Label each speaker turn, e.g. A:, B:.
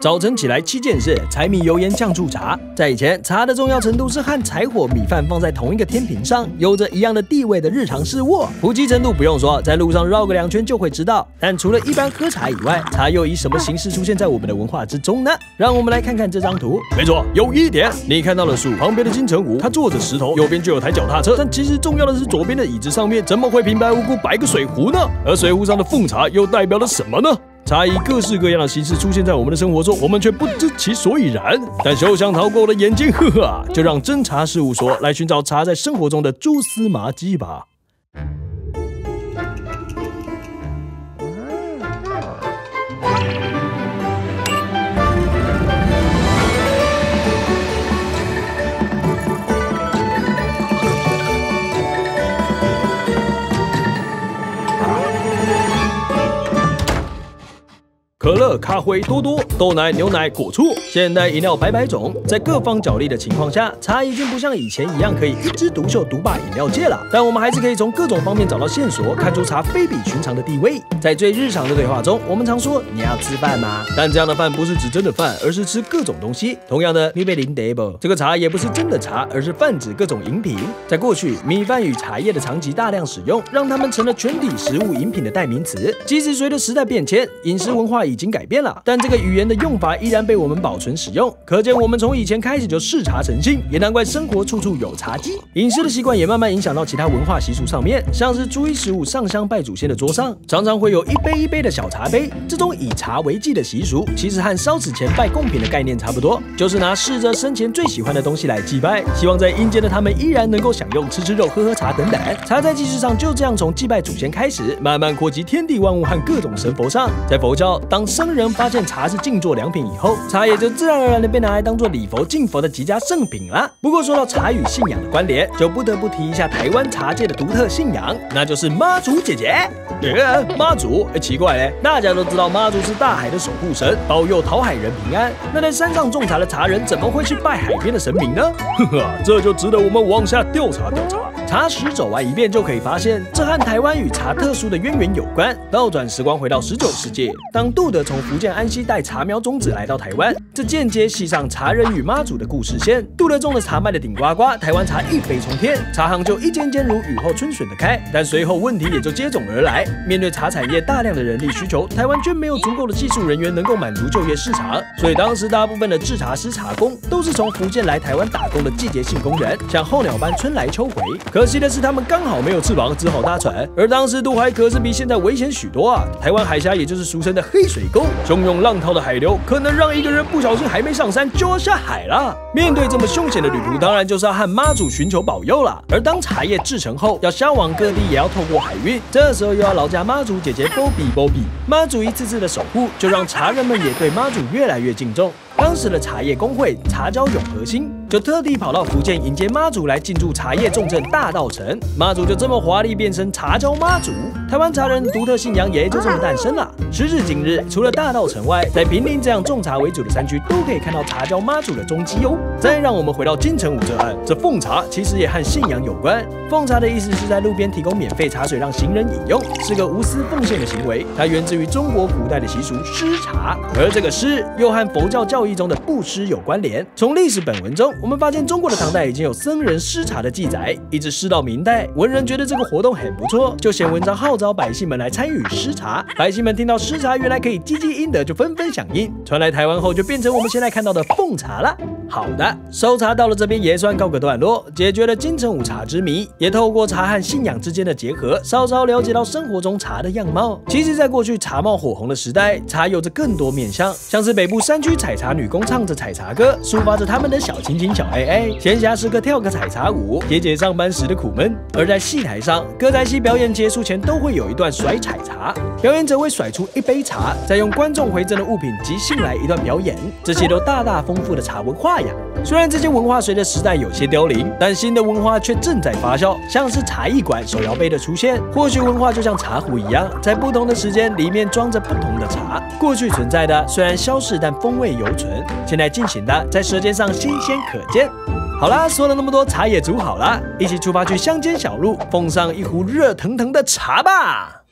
A: 早晨起来7件事：柴米油盐酱醋茶。在以前，茶的重要程度是和柴火、米饭放在同一个天平上，有着一样的地位的日常事物。普及程度不用说，在路上绕个2圈就会知道。但除了一般喝茶以外，茶又以什么形式出现在我们的文化之中呢？让我们来看看这张图。没错，有一点，你看到了树旁边的金城武，他坐着石头，右边就有台脚踏车。但其实重要的是，左边的椅子上面怎么会平白无故摆个水壶呢？而水壶上的奉茶又代表了什么呢？茶以各式各样的形式出现在我们的生活中，我们却不知其所以然。但休想逃过我的眼睛，呵呵！就让侦查事务所来寻找茶在生活中的蛛丝马迹吧。可乐、咖啡、多多、豆奶、牛奶、果醋，现代饮料百种，在各方角力的情况下，茶已经不像以前一样可以一枝独秀独霸饮料界了。但我们还是可以从各种方面找到线索，看出茶非比寻常的地位。在最日常的对话中，我们常说你要吃饭吗？但这样的饭不是指真的饭，而是吃各种东西。同样的，你被淋得不？这个茶也不是真的茶，而是泛指各种饮品。在过去，米饭与茶叶的长期大量使用，让它们成了全体食物饮品的代名词。即使随着时代变迁，饮食文化已经改变了，但这个语言的用法依然被我们保存使用。可见我们从以前开始就视茶成性，也难怪生活处处有茶几。饮食的习惯也慢慢影响到其他文化习俗上面，像是初一十五上香拜祖先的桌上，常常会有一杯一杯的小茶杯。这种以茶为祭的习俗，其实和烧纸钱拜贡品的概念差不多，就是拿逝者生前最喜欢的东西来祭拜，希望在阴间的他们依然能够享用吃肉、喝茶等等。茶在祭祀上就这样从祭拜祖先开始，慢慢扩及天地万物和各种神佛上。在佛教，当僧人发现茶是静坐良品以后，茶也就自然而然的被拿来当做礼佛敬佛的极佳圣品啦。不过说到茶与信仰的关联，就不得不提一下台湾茶界的独特信仰，那就是妈祖姐姐。妈祖，奇怪嘞，大家都知道妈祖是大海的守护神，保佑讨海人平安。那在山上种茶的茶人怎么会去拜海边的神明呢？这就值得我们往下调查调查。茶史走完一遍就可以发现，这和台湾与茶特殊的渊源有关。倒转时光回到19世纪，当杜德从福建安溪带茶苗种子来到台湾，这间接系上茶人与妈祖的故事线。杜德种的茶卖的顶呱呱，台湾茶一飞冲天，茶行就一间间如雨后春笋的开。但随后问题也就接踵而来，面对茶产业大量的人力需求，台湾却没有足够的技术人员能够满足就业市场，所以当时大部分的制茶师、茶工都是从福建来台湾打工的季节性工人，像候鸟般春来秋回。可惜的是，他们刚好没有翅膀，只好搭船。而当时渡海可是比现在危险许多啊！台湾海峡也就是俗称的黑水沟，汹涌浪涛的海流可能让一个人不小心还没上山就要下海了。面对这么凶险的旅途，当然就是要和妈祖寻求保佑了。而当茶叶制成后，要销往各地，也要透过海运，这时候又要劳驾妈祖姐姐波比。妈祖一次次的守护，就让茶人们也对妈祖越来越敬重。当时的茶叶工会茶交永和兴就特地跑到福建迎接妈祖来进驻茶叶重镇大稻埕，妈祖就这么华丽变身茶交妈祖。台湾茶人的独特信仰也就这么诞生了。时至今日，除了大稻埕外，在坪林这样种茶为主的山区，都可以看到茶交妈祖的踪迹哦。再让我们回到金城武这案，这奉茶其实也和信仰有关。奉茶的意思是在路边提供免费茶水让行人饮用，是个无私奉献的行为。它源自于中国古代的习俗施茶，而这个施又和佛教教义中的布施有关联。从历史本文中，我们发现中国的唐代已经有僧人施茶的记载，一直施到明代，文人觉得这个活动很不错，就写文章号召百姓们来参与施茶。百姓们听到施茶原来可以积阴德，就纷纷响应。传来台湾后，就变成我们现在看到的奉茶了。好的，搜查到了这边也算告个段落，解决了金城武茶之谜，也透过茶和信仰之间的结合，稍稍了解到生活中茶的样貌。其实，在过去茶贸火红的时代，茶有着更多面向，像是北部山区采茶女工唱着采茶歌，抒发着他们的小情情、小爱爱；闲暇时刻跳个采茶舞，解解上班时的苦闷。而在戏台上，歌仔戏表演结束前都会有一段甩采茶，表演者会甩出一杯茶，再用观众回赠的物品即兴来一段表演，这些都大大丰富的茶文化呀。虽然这些文化随着时代有些凋零，但新的文化却正在发酵，像是茶艺馆、手摇杯的出现。或许文化就像茶壶一样，在不同的时间里面装着不同的茶。过去存在的虽然消逝，但风味犹存；现在进行的在舌尖上新鲜可见。好啦，说了那么多，茶也煮好了，一起出发去乡间小路，奉上一壶热腾腾的茶吧。